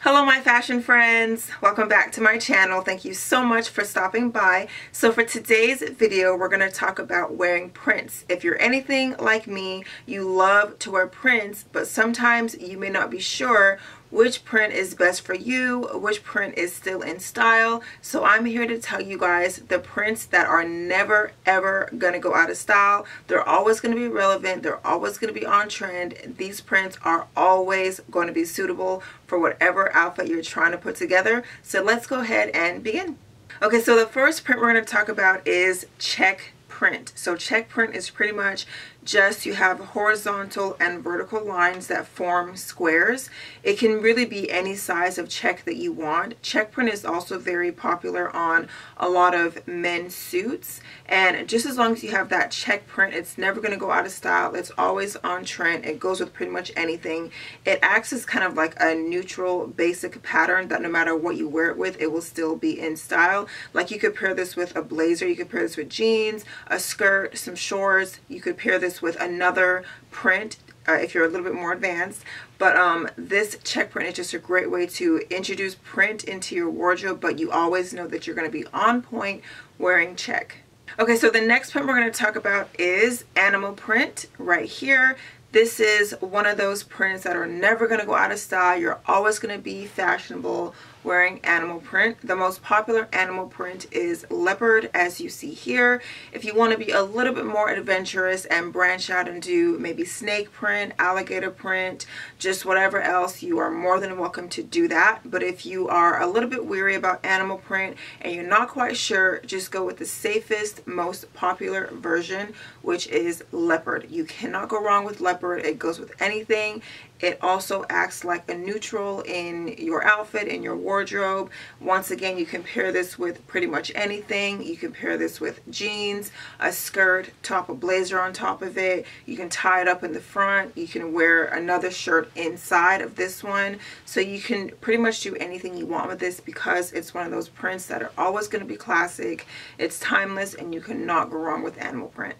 Hello my fashion friends, welcome back to my channel. Thank you so much for stopping by. So for today's video we're going to talk about wearing prints. If you're anything like me, you love to wear prints, but sometimes you may not be sure which print is best for you, which print is still in style. So I'm here to tell you guys the prints that are never ever gonna go out of style. They're always gonna be relevant, they're always gonna be on trend. These prints are always going to be suitable for whatever outfit you're trying to put together. So let's go ahead and begin. Okay, so the first print we're going to talk about is check print. So check print is pretty much just you have horizontal and vertical lines that form squares. It can really be any size of check that you want. Check print is also very popular on a lot of men's suits, and just as long as you have that check print, it's never going to go out of style. It's always on trend. It goes with pretty much anything. It acts as kind of like a neutral basic pattern that no matter what you wear it with, it will still be in style. Like you could pair this with a blazer, you could pair this with jeans, a skirt, some shorts. You could pair this with another print if you're a little bit more advanced. But this check print is just a great way to introduce print into your wardrobe, but you always know that you're going to be on point wearing check. Okay, so the next print we're going to talk about is animal print right here. This is one of those prints that are never going to go out of style. You're always going to be fashionable wearing animal print. The most popular animal print is leopard, as you see here. If you want to be a little bit more adventurous and branch out and do maybe snake print, alligator print, just whatever else, you are more than welcome to do that. But if you are a little bit weary about animal print and you're not quite sure, just go with the safest, most popular version, which is leopard. You cannot go wrong with leopard. It goes with anything. It also acts like a neutral in your outfit, in your wardrobe. Once again, you can pair this with pretty much anything. You can pair this with jeans, a skirt, top a blazer on top of it. You can tie it up in the front. You can wear another shirt inside of this one. So you can pretty much do anything you want with this because it's one of those prints that are always going to be classic. It's timeless and you cannot go wrong with animal print.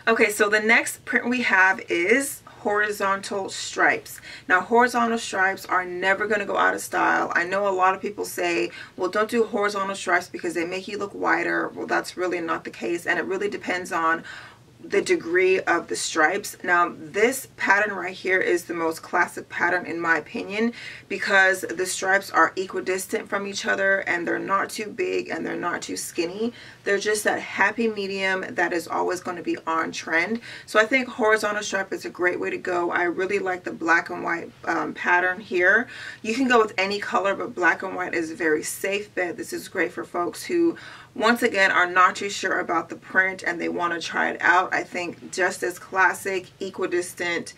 Okay, so the next print we have is horizontal stripes. Now horizontal stripes are never going to go out of style. I know a lot of people say, well, don't do horizontal stripes because they make you look wider. Well, that's really not the case, and it really depends on the degree of the stripes. Now this pattern right here is the most classic pattern in my opinion because the stripes are equidistant from each other and they're not too big and they're not too skinny. They're just that happy medium that is always going to be on trend. So I think horizontal stripe is a great way to go. I really like the black and white pattern here. You can go with any color, but black and white is a very safe bet. This is great for folks who once again are not too sure about the print and they want to try it out. I think just as classic equidistant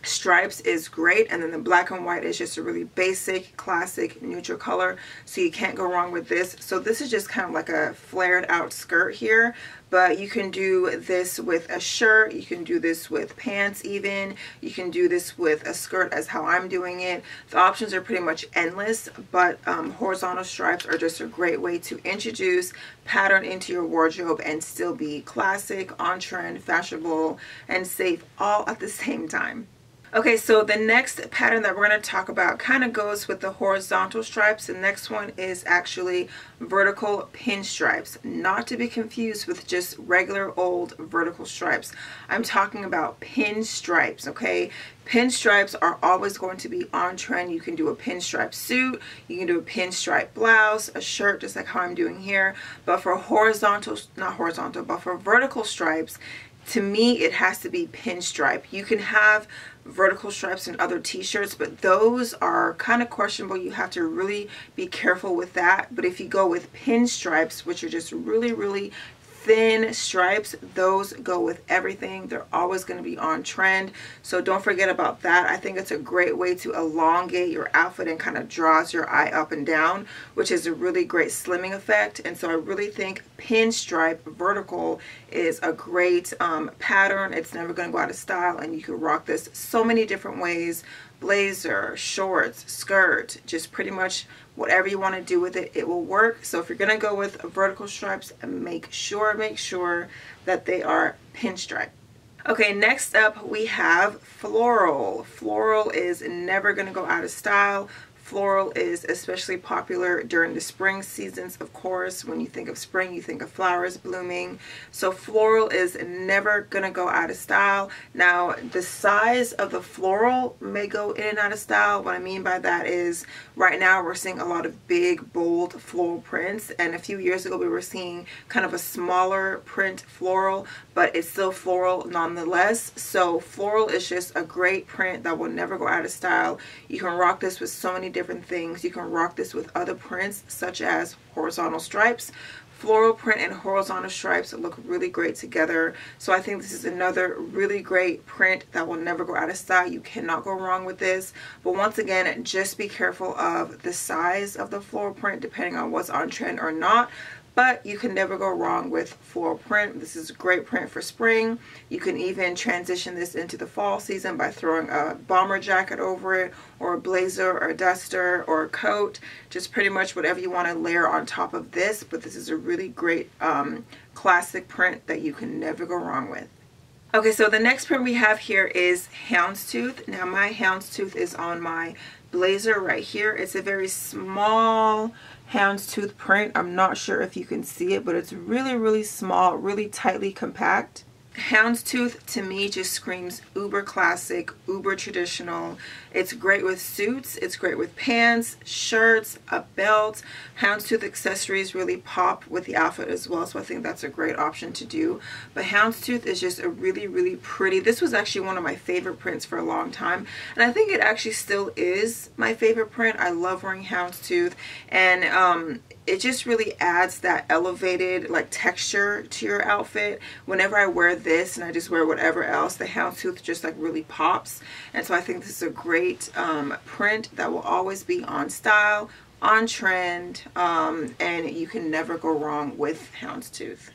stripes is great, and then the black and white is just a really basic classic neutral color, so you can't go wrong with this. So this is just kind of like a flared out skirt here, but you can do this with a shirt, you can do this with pants even, you can do this with a skirt as how I'm doing it. The options are pretty much endless, but horizontal stripes are just a great way to introduce pattern into your wardrobe and still be classic, on trend, fashionable, and safe all at the same time. Okay, so the next pattern that we're going to talk about kind of goes with the horizontal stripes. The next one is actually vertical pinstripes, not to be confused with just regular old vertical stripes. I'm talking about pinstripes, okay? Pinstripes are always going to be on trend. You can do a pinstripe suit, you can do a pinstripe blouse, a shirt, just like how I'm doing here. But for horizontal, not horizontal, but for vertical stripes, to me it has to be pinstripe. You can have vertical stripes in other t-shirts, but those are kind of questionable. You have to really be careful with that. But if you go with pinstripes, which are just really thin stripes, those go with everything. They're always going to be on trend, so don't forget about that. I think it's a great way to elongate your outfit and kind of draws your eye up and down, which is a really great slimming effect. And so I really think pinstripe vertical is a great pattern. It's never going to go out of style, and you can rock this so many different ways. Blazer, shorts, skirt, just pretty much whatever you want to do with it, it will work. So if you're going to go with vertical stripes, make sure that they are pinstripe. Okay, next up we have Floral. Floral is never going to go out of style. Floral is especially popular during the spring seasons, of course. When you think of spring, you think of flowers blooming. So floral is never gonna go out of style. Now, the size of the floral may go in and out of style. What I mean by that is right now we're seeing a lot of big, bold floral prints. And a few years ago, we were seeing kind of a smaller print floral, but it's still floral nonetheless. So floral is just a great print that will never go out of style. You can rock this with so many different things. You can rock this with other prints such as horizontal stripes. Floral print and horizontal stripes look really great together. So I think this is another really great print that will never go out of style. You cannot go wrong with this. But once again, just be careful of the size of the floral print depending on what's on trend or not. But you can never go wrong with floral print. This is a great print for spring. You can even transition this into the fall season by throwing a bomber jacket over it, or a blazer, or a duster, or a coat. Just pretty much whatever you want to layer on top of this. But this is a really great classic print that you can never go wrong with. Okay, so the next print we have here is houndstooth. Now my houndstooth is on my blazer right here. It's a very small houndstooth print. I'm not sure if you can see it, but it's really, really small, really tightly compact. Houndstooth to me just screams uber classic, uber traditional. It's great with suits, it's great with pants, shirts, a belt. Houndstooth accessories really pop with the outfit as well, so I think that's a great option to do. But houndstooth is just a really, really pretty. This was actually one of my favorite prints for a long time, and I think it actually still is my favorite print. I love wearing houndstooth, and it just really adds that elevated like texture to your outfit. Whenever I wear this and I just wear whatever else, the houndstooth just like really pops. And so I think this is a great print that will always be on style, on trend, and you can never go wrong with houndstooth.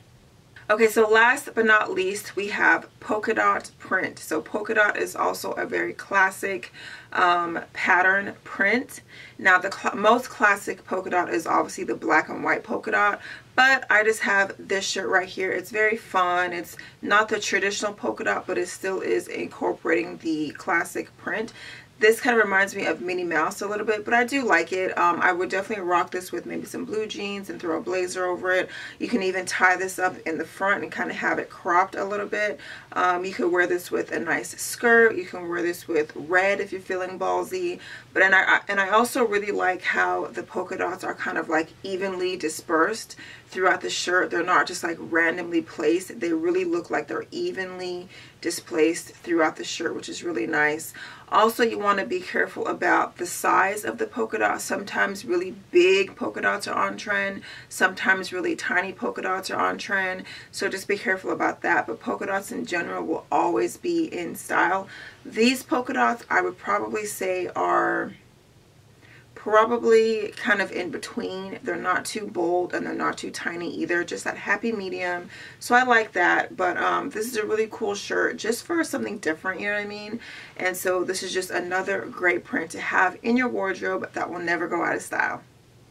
Okay, so last but not least, we have polka dot print. So polka dot is also a very classic pattern print. Now the most classic polka dot is obviously the black and white polka dot, but I just have this shirt right here. It's very fun. It's not the traditional polka dot, but it still is incorporating the classic print. This kind of reminds me of Minnie Mouse a little bit, but I do like it. I would definitely rock this with maybe some blue jeans and throw a blazer over it. You can even tie this up in the front and kind of have it cropped a little bit. You could wear this with a nice skirt. You can wear this with red if you're feeling ballsy. But I also really like how the polka dots are kind of like evenly dispersed throughout the shirt. They're not just like randomly placed. They really look like they're evenly displaced throughout the shirt, which is really nice. Also, you want to be careful about the size of the polka dot. Sometimes really big polka dots are on trend. Sometimes really tiny polka dots are on trend. So just be careful about that. But polka dots in general will always be in style. These polka dots I would probably say are probably kind of in between. They're not too bold and they're not too tiny either, just that happy medium. So I like that. But this is a really cool shirt just for something different, you know what I mean? And so this is just another great print to have in your wardrobe that will never go out of style.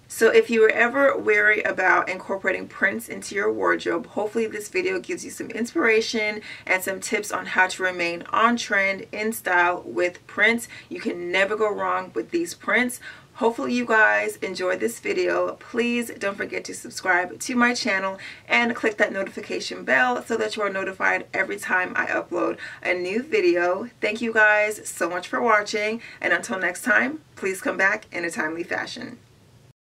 So if you were ever wary about incorporating prints into your wardrobe, hopefully this video gives you some inspiration and some tips on how to remain on trend, in style with prints. You can never go wrong with these prints. Hopefully you guys enjoyed this video. Please don't forget to subscribe to my channel and click that notification bell so that you are notified every time I upload a new video. Thank you guys so much for watching, and until next time, please come back in a timely fashion.